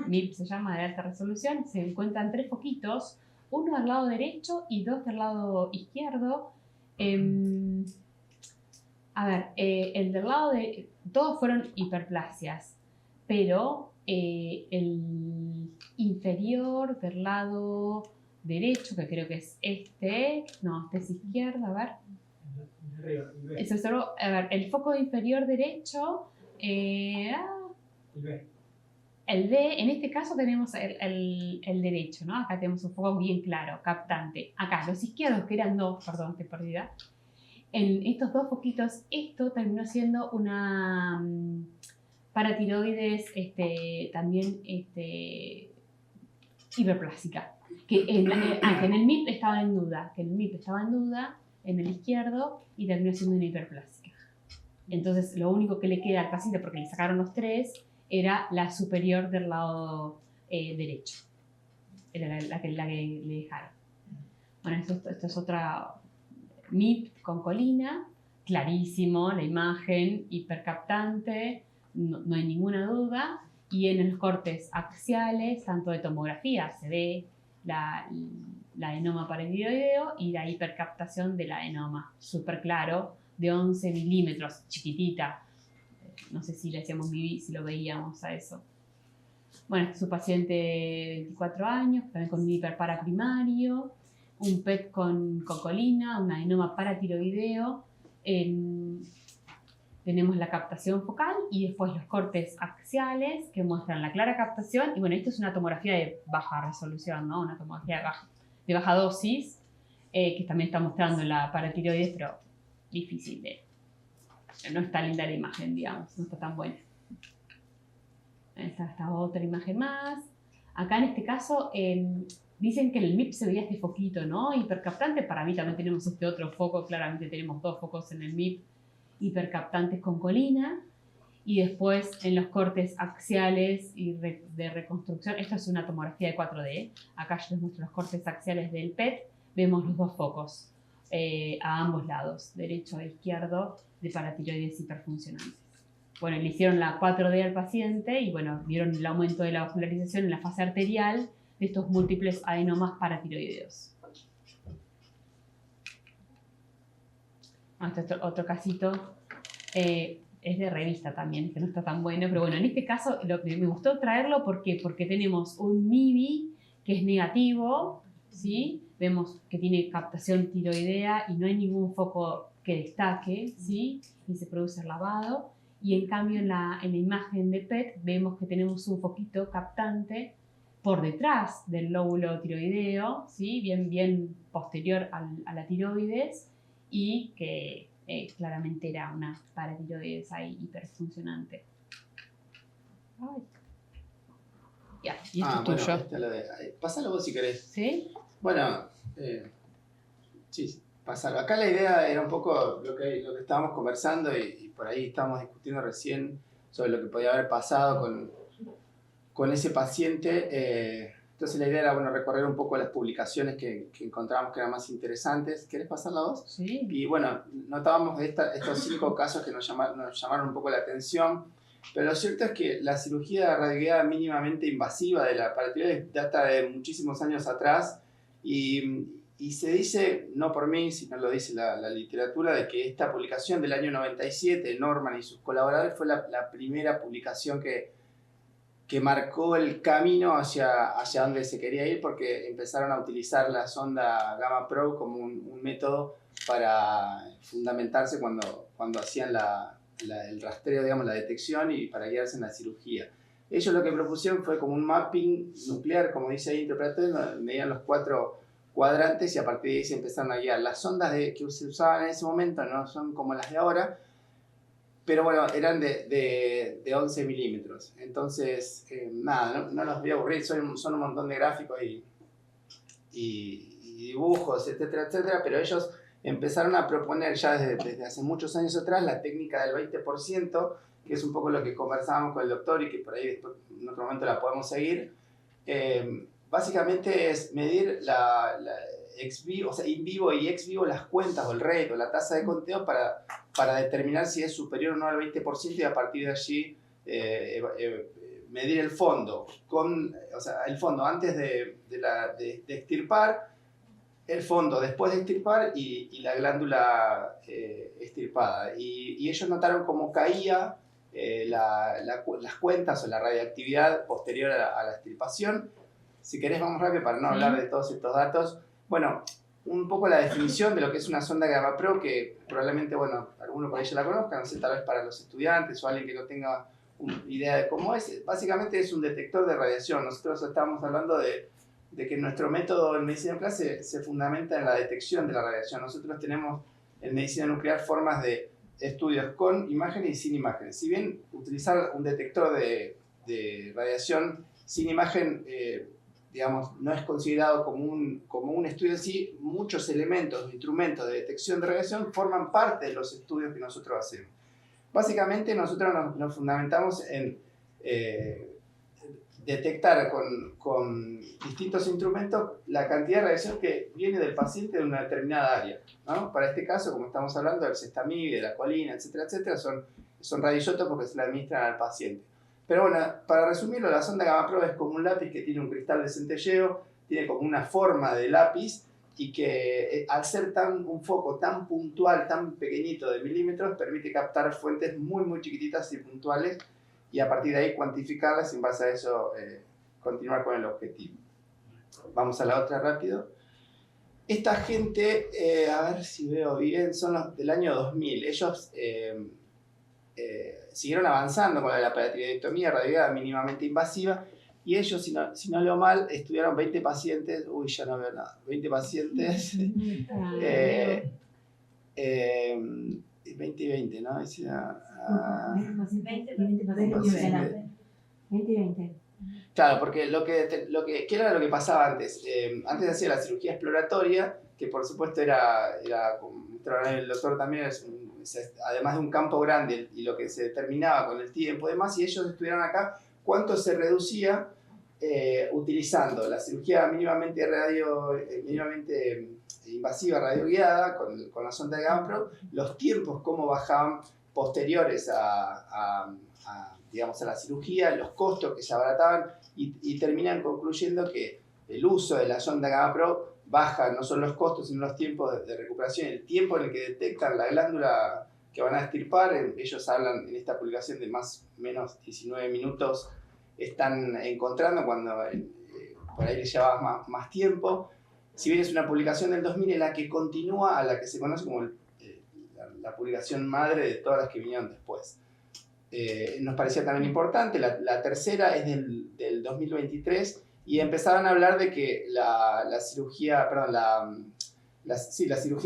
MIP se llama, de alta resolución, se encuentran 3 foquitos, uno del lado derecho y 2 del lado izquierdo. El del lado de... Todos fueron hiperplasias, pero el inferior del lado derecho, que creo que es este es izquierdo, a ver. Eso solo, a ver, el foco inferior derecho, el D, en este caso tenemos el derecho, ¿no? Acá tenemos un foco bien claro, captante. Acá, los izquierdos, que eran 2, perdón, estoy perdida. En estos 2 foquitos, esto terminó siendo una paratiroides también hiperplásica. Que en el MIP estaba en duda, en el izquierdo, y terminó siendo una hiperplásica. Entonces, lo único que le queda al paciente, porque le sacaron los 3, era la superior del lado derecho. Era la que le dejaron. Bueno, esto es otra MIP con colina, clarísimo, la imagen hipercaptante, no hay ninguna duda. Y en los cortes axiales, tanto de tomografía, se ve la adenoma paratiroideo y la hipercaptación del adenoma, súper claro, de 11 milímetros, chiquitita. No sé si le hacíamos MIBI, si lo veíamos a eso. Bueno, este es un paciente de 24 años, también con un hiperpara primario, un PET con colina, un adenoma paratiroideo. Tenemos la captación focal y después los cortes axiales que muestran la clara captación. Y bueno, esto es una tomografía de baja resolución, ¿no? Una tomografía de baja dosis, que también está mostrando la paratiroides, pero difícil de... No está linda la imagen, digamos, no está tan buena. Esta otra imagen más. Acá en este caso dicen que en el MIP se veía este foquito, ¿no? Hipercaptante, para mí también tenemos este otro foco, claramente tenemos 2 focos en el MIP hipercaptantes con colina. Y después en los cortes axiales y de reconstrucción, esto es una tomografía de 4D, acá yo les muestro los cortes axiales del PET, vemos los 2 focos a ambos lados, derecho e izquierdo, de paratiroides hiperfuncionantes. Bueno, le hicieron la 4D al paciente y bueno, vieron el aumento de la vascularización en la fase arterial de estos múltiples adenomas paratiroideos. Este es otro casito. Es de revista también, que no está tan bueno, pero bueno, en este caso me gustó traerlo porque tenemos un MIBI que es negativo, ¿sí? Vemos que tiene captación tiroidea y no hay ningún foco que destaque, ¿sí? Y se produce el lavado, y en cambio en la imagen de PET vemos que tenemos un foquito captante por detrás del lóbulo tiroideo, ¿sí? Bien posterior a la tiroides, y que claramente era una paratiroides ahí hiperfuncionante. Ay. Ya, y esto es tuyo. Pásalo vos si querés. ¿Sí? Bueno, sí, pásalo. Acá la idea era un poco lo que estábamos conversando y por ahí estábamos discutiendo recién sobre lo que podía haber pasado con ese paciente. Entonces la idea era, bueno, recorrer un poco las publicaciones que encontrábamos que eran más interesantes. ¿Querés pasarla vos? Sí. Y bueno, notábamos de estos 5 casos que nos llamaron un poco la atención, pero lo cierto es que la cirugía radioguiada mínimamente invasiva de la paratiroides data de muchísimos años atrás y se dice, no por mí, sino lo dice la literatura, de que esta publicación del año 97, Norman y sus colaboradores, fue la primera publicación que marcó el camino hacia donde se quería ir, porque empezaron a utilizar la sonda Gamma Probe como un método para fundamentarse cuando hacían el rastreo, digamos, la detección, y para guiarse en la cirugía. Ellos lo que propusieron fue como un mapping nuclear, como dice ahí interpretado, medían los 4 cuadrantes y a partir de ahí se empezaron a guiar. Las sondas que se usaban en ese momento no son como las de ahora, pero bueno, eran de 11 milímetros. Entonces, nada, no los voy a aburrir, son un montón de gráficos y dibujos, etcétera, etcétera, pero ellos empezaron a proponer ya desde hace muchos años atrás la técnica del 20%, que es un poco lo que conversábamos con el doctor y que por ahí después, en otro momento la podemos seguir. Básicamente es medir o sea, in vivo y ex vivo las cuentas o el rate o la tasa de conteo para determinar si es superior o no al 20% y a partir de allí medir el fondo. O sea, el fondo antes de extirpar, el fondo después de extirpar y la glándula extirpada. Y ellos notaron cómo caía las cuentas o la radioactividad posterior a la extirpación. Si querés vamos rápido para no hablar de todos estos datos. Bueno, un poco la definición de lo que es una sonda Gamma Probe, que probablemente, bueno, alguno por ahí ya la conozca, no sé, tal vez para los estudiantes o alguien que no tenga una idea de cómo es. Básicamente es un detector de radiación. Nosotros estábamos hablando de que nuestro método en medicina nuclear se fundamenta en la detección de la radiación. Nosotros tenemos en medicina nuclear formas de estudios con imágenes y sin imágenes. Si bien utilizar un detector de radiación sin imagen, digamos, no es considerado como un estudio en sí, muchos elementos, instrumentos de detección de radiación forman parte de los estudios que nosotros hacemos. Básicamente nosotros nos fundamentamos en detectar con distintos instrumentos la cantidad de radiación que viene del paciente de una determinada área, ¿no? Para este caso, como estamos hablando del Cestamib, de la colina, etcétera, etcétera, son radioisótopos que se le administran al paciente. Pero bueno, para resumirlo, la sonda Gamma Probe es como un lápiz que tiene un cristal de centelleo, tiene como una forma de lápiz y que al ser un foco tan puntual, tan pequeñito de milímetros, permite captar fuentes muy, muy chiquititas y puntuales y a partir de ahí cuantificarlas y en base a eso continuar con el objetivo. Vamos a la otra rápido. Esta gente, a ver si veo bien, son los del año 2000. Ellos siguieron avanzando con la paratiroidectomía radioguiada mínimamente invasiva y ellos, si no leo mal, estudiaron 20 pacientes, uy, ya no veo nada, 20 pacientes, 20 y 20, ¿no? 20 pacientes. Claro, porque ¿qué era lo que pasaba antes? Antes hacía la cirugía exploratoria, que por supuesto era como el doctor también, además de un campo grande y lo que se determinaba con el tiempo y demás, y ellos estudiaron acá cuánto se reducía utilizando la cirugía mínimamente invasiva radioguiada con la sonda de GammaPro, los tiempos cómo bajaban posteriores digamos, a la cirugía, los costos que se abarataban y terminan concluyendo que el uso de la sonda GammaPro baja no solo los costos, sino los tiempos de recuperación, el tiempo en el que detectan la glándula que van a extirpar. Ellos hablan en esta publicación de más o menos 19 minutos, están encontrando cuando por ahí les llevaba más tiempo. Si bien es una publicación del 2000, es la que continúa a la que se conoce como la publicación madre de todas las que vinieron después. Nos parecía también importante. La tercera es del 2023 y empezaban a hablar de que la cirugía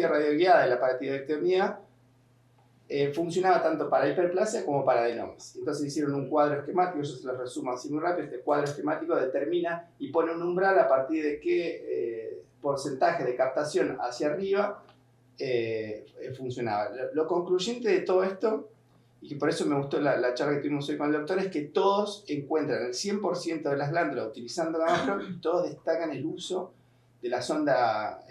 radioguiada de la paratiroidectomía funcionaba tanto para hiperplasia como para adenomas. Entonces hicieron un cuadro esquemático, yo se los resumo así muy rápido. Este cuadro esquemático determina y pone un umbral a partir de qué porcentaje de captación hacia arriba funcionaba. Lo concluyente de todo esto, y que por eso me gustó la charla que tuvimos hoy con el doctor, es que todos encuentran el 100% de las glándulas utilizando GammaPro y todos destacan el uso de la sonda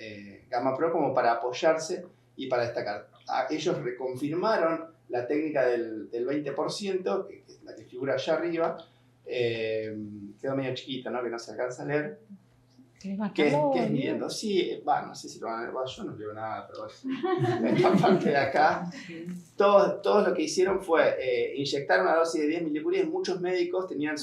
GammaPro como para apoyarse y para destacar. Ellos reconfirmaron la técnica del 20%, que es la que figura allá arriba. Quedó medio chiquito, ¿no? Que no se alcanza a leer. ¿Qué es midiendo? Sí, no sé si lo van a ver, yo no veo nada, pero esta parte de acá, todos lo que hicieron fue inyectar una dosis de 10 milicuries. Muchos médicos tenían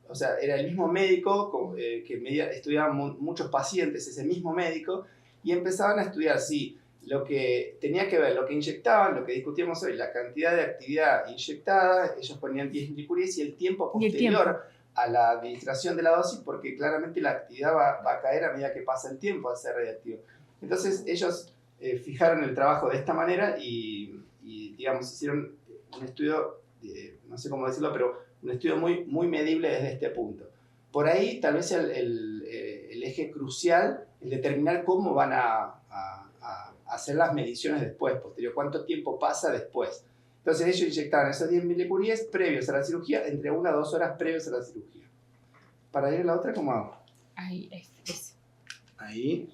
o sea, era el mismo médico que estudiaban muchos pacientes, ese mismo médico, y empezaban a estudiar si lo que tenía que ver, lo que inyectaban, lo que discutíamos hoy, la cantidad de actividad inyectada. Ellos ponían 10 milicuries y el tiempo posterior a la administración de la dosis, porque claramente la actividad va a caer a medida que pasa el tiempo al ser radiactivo. Entonces ellos fijaron el trabajo de esta manera y digamos, hicieron un estudio, no sé cómo decirlo, pero un estudio muy, muy medible desde este punto. Por ahí tal vez el eje crucial es determinar cómo van a hacer las mediciones después, posterior, cuánto tiempo pasa después. Entonces ellos inyectaban esos 10 milicuries previos a la cirugía, entre 1 a 2 horas previos a la cirugía. Para ir a la otra, ¿cómo hago? Ahí, es. Ahí.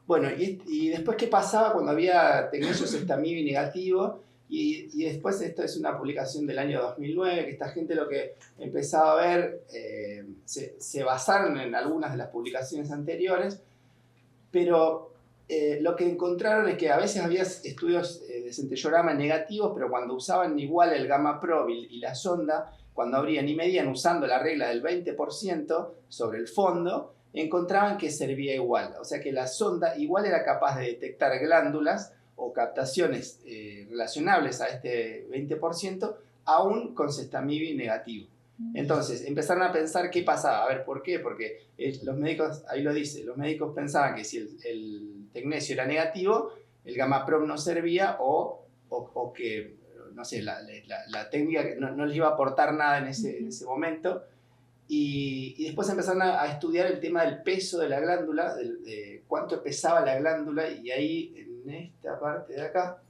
Bueno, y después, ¿qué pasaba cuando había tecnesios estamibi negativo? Y después, esto es una publicación del año 2009, que esta gente lo que empezaba a ver, se basaron en algunas de las publicaciones anteriores, pero lo que encontraron es que a veces había estudios de centellorama negativos, pero cuando usaban igual el GammaPro y la sonda, cuando abrían y medían usando la regla del 20% sobre el fondo, encontraban que servía igual. O sea que la sonda igual era capaz de detectar glándulas o captaciones relacionables a este 20%, aún con cestamibi negativo. Entonces empezaron a pensar qué pasaba. A ver, ¿por qué? Porque los médicos, ahí lo dice, los médicos pensaban que si el tecnesio era negativo, el GammaPro no servía o que, no sé, la técnica no les iba a aportar nada en ese momento. Y después empezaron a estudiar el tema del peso de la glándula, de cuánto pesaba la glándula, y ahí en esta parte de acá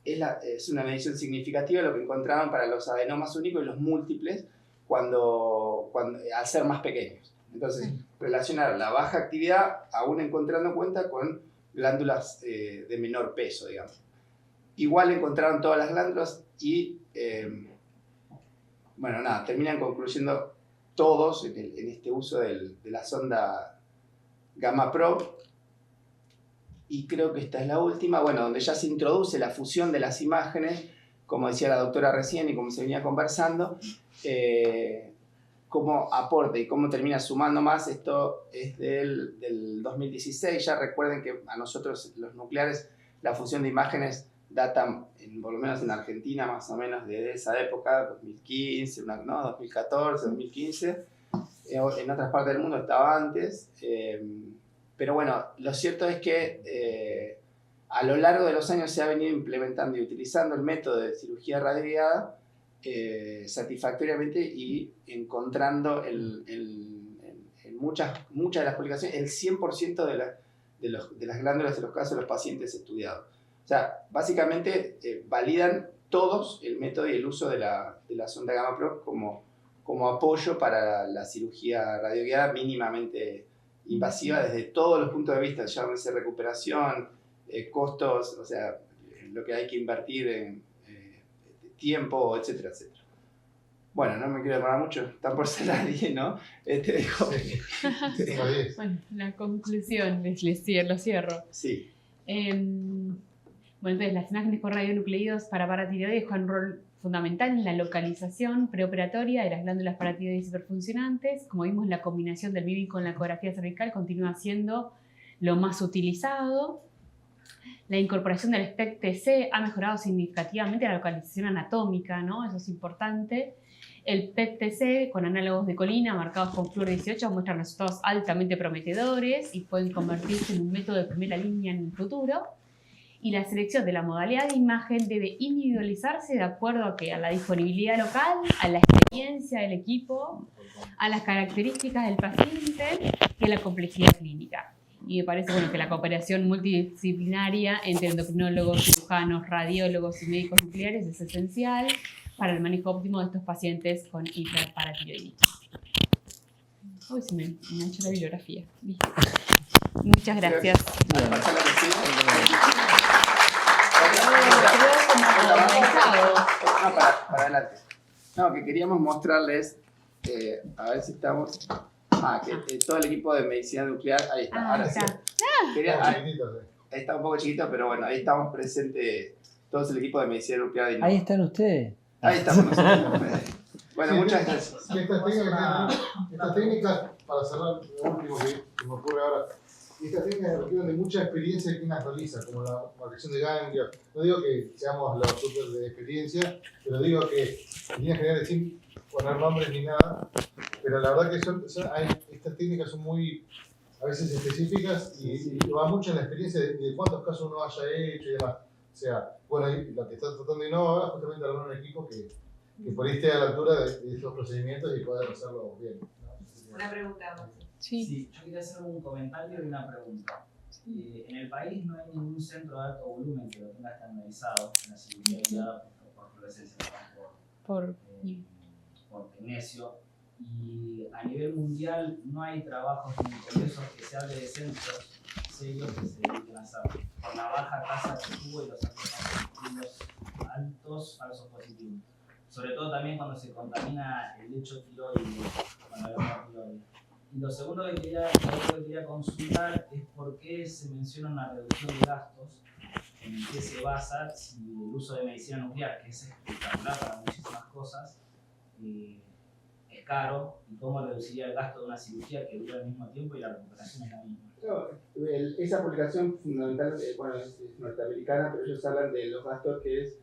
es una medición significativa lo que encontraban para los adenomas únicos y los múltiples al ser más pequeños. Entonces, relacionar la baja actividad, aún encontrando cuenta, con glándulas de menor peso, digamos. Igual encontraron todas las glándulas y, bueno, nada, terminan concluyendo todos en este uso de la sonda GammaPro. Y creo que esta es la última, bueno, donde ya se introduce la fusión de las imágenes, como decía la doctora recién y como se venía conversando, cómo aporta y cómo termina sumando más. Esto es del 2016. Ya recuerden que a nosotros los nucleares la fusión de imágenes data, por lo menos en Argentina, más o menos de esa época, 2015, 2014, 2015. En otras partes del mundo estaba antes. Pero bueno, lo cierto es que a lo largo de los años se ha venido implementando y utilizando el método de cirugía radioguiada satisfactoriamente y encontrando en muchas de las publicaciones el 100% de las glándulas de los casos de los pacientes estudiados. O sea, básicamente validan todos el método y el uso de la sonda Gamma Pro como apoyo para la cirugía radioguiada mínimamente invasiva desde todos los puntos de vista, llámese recuperación, costos, o sea, lo que hay que invertir en tiempo, etcétera, etcétera. Bueno, no me quiero demorar mucho, están por ser las 10, ¿no? Bueno, la conclusión, lo cierro. Sí. Bueno, entonces las imágenes con radionucleidos para paratiroides juegan un rol fundamental en la localización preoperatoria de las glándulas paratiroides hiperfuncionantes. Como vimos, la combinación del MIBI con la ecografía cervical continúa siendo lo más utilizado. La incorporación del SPECT-TC ha mejorado significativamente la localización anatómica, ¿no? Eso es importante. El PET-TC con análogos de colina marcados con flúor 18 muestran resultados altamente prometedores y pueden convertirse en un método de primera línea en el futuro. Y la selección de la modalidad de imagen debe individualizarse de acuerdo a la disponibilidad local, a la experiencia del equipo, a las características del paciente y a la complejidad clínica. Y me parece que la cooperación multidisciplinaria entre endocrinólogos, cirujanos, radiólogos y médicos nucleares es esencial para el manejo óptimo de estos pacientes con hiperparatiroidismo. Uy, se me ha hecho la bibliografía. ¿Viste? Muchas gracias. Para adelante. No, que queríamos mostrarles, a ver si estamos. Que todo el equipo de medicina nuclear, ahí está, ahora sí. Ahí está un poco chiquito, pero bueno, ahí estamos presentes todos el equipo de medicina nuclear. De ahí están ustedes. Ahí estamos nosotros. Bueno, muchas gracias. Estas técnicas, para cerrar lo último que me ocurre ahora, estas técnicas requieren de mucha experiencia de quien las realiza, como la marcación de ganglios. No digo que seamos los super de experiencia, pero digo que en líneas generales, sin poner nombres ni nada, pero la verdad que estas técnicas son muy, a veces específicas y va mucho en la experiencia de cuántos casos uno haya hecho y demás. O sea, bueno, lo que está tratando de innovar ahora es justamente armar un equipo que por ahí esté a la altura de estos procedimientos y poder hacerlo bien, ¿no? Una pregunta más. Sí, yo quería hacer un comentario y una pregunta. En el país no hay ningún centro de alto volumen que lo tenga estandarizado en la cirugía guiada por fluorescencia, por tecnesio. Y a nivel mundial no hay trabajos ni congresos que se hable de centros serios que se dediquen a hacer por la baja tasa que tuvo y los altos falsos positivos. Sobre todo también cuando se contamina el lecho tiroideo, cuando hablamos de tiroides. Y lo segundo que quería consultar es por qué se menciona una reducción de gastos, en qué se basa si el uso de medicina nuclear, que es espectacular para muchísimas cosas, es caro, y cómo reduciría el gasto de una cirugía que dura el mismo tiempo y la recuperación es la misma. Claro, esa publicación fundamental, bueno, es norteamericana, pero ellos hablan de los gastos que es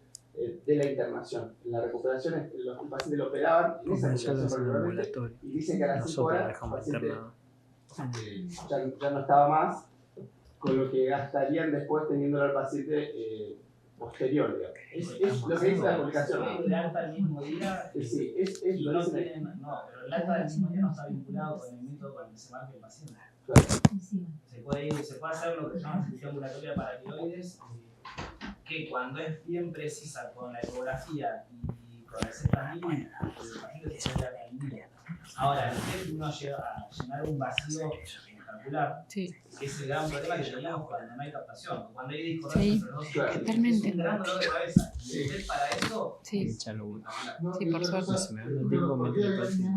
de la internación. En la recuperación, los pacientes lo operaban en esa recuperación y dicen que a las 5 horas el paciente ya no estaba más, con lo que gastarían después teniéndolo al paciente posterior, digamos. Es lo que dice la publicación. El alta del mismo día, sí, pero el alta del mismo día no está vinculado con el método con el que se marca el paciente. Claro. Se puede hacer lo que se llama cirugía ambulatoria para tiroides, que cuando es bien precisa con la ecografía y con el Z-MIBI, el paciente se puede atender. Ahora, el que uno llega a llenar un vacío espectacular, que es el gran problema que teníamos cuando no hay captación, cuando hay discordancia entre los dos, totalmente. un gran dolor de cabeza. Y usted para eso, por suerte.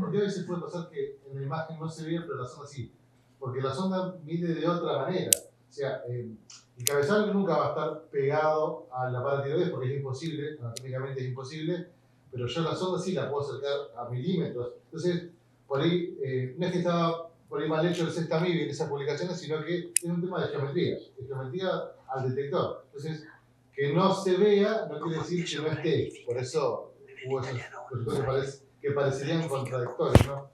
Porque a veces puede pasar que en la imagen no se ve, pero la sonda sí. Porque la sonda mide de otra manera. O sea, el cabezal nunca va a estar pegado a la paratiroides porque es imposible, anatómicamente es imposible, pero yo la sonda sí la puedo acercar a milímetros. Entonces, por ahí, no es que estaba por ahí mal hecho el Z-MIBI en esas publicaciones, sino que es un tema de geometría al detector. Entonces, que no se vea no quiere decir que no esté. Por eso hubo esos resultados que parecerían contradictorios, ¿no?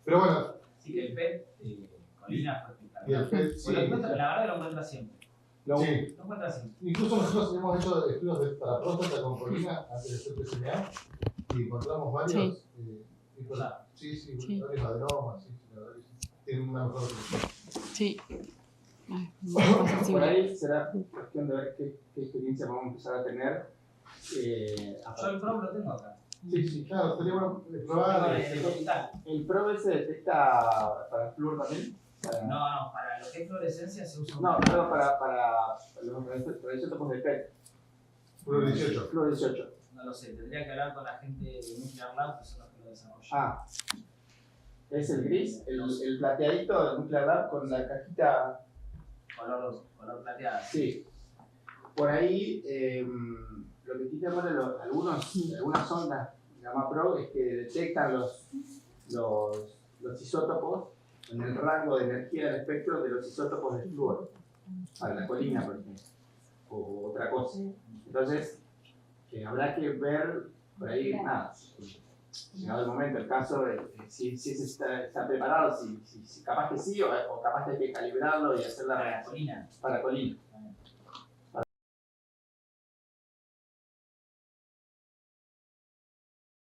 Pero bueno. Sí, que el PET, Colina fue y el PET, sí, la verdad que lo encuentra siempre. Sí. No cuenta así. Incluso nosotros hemos hecho estudios para próstata con colina antes de hacer PSMA y encontramos varios. Sí. Sí, varios adenomas, la verdad que sí. Tienen una mejor resolución. Sí. Por ahí será cuestión de ver qué experiencia vamos a empezar a tener. Yo el PROB lo tengo acá. Sí, claro, sería bueno probar. ¿El PROB se detecta para el flúor también? No, para lo que es fluorescencia se usa No, pero para los radioisótopos de PET. Flúor 18. Flúor 18. No lo sé, tendría que hablar con la gente de Nuclear Lab, que son los que lo desarrollan. Ah, es el gris, el plateadito de Nuclear Lab con la cajita. Color plateada. Sí. Por ahí, lo que tiene bueno algunas ondas gamma PROB es que detectan los isótopos en el rango de energía del espectro de los isótopos del flúor, para la colina, por ejemplo, o otra cosa. Entonces, habrá que ver por ahí, llegado el momento, el caso de si está preparado, si capaz que sí, o capaz que hay que calibrarlo y hacer la reacción para colina.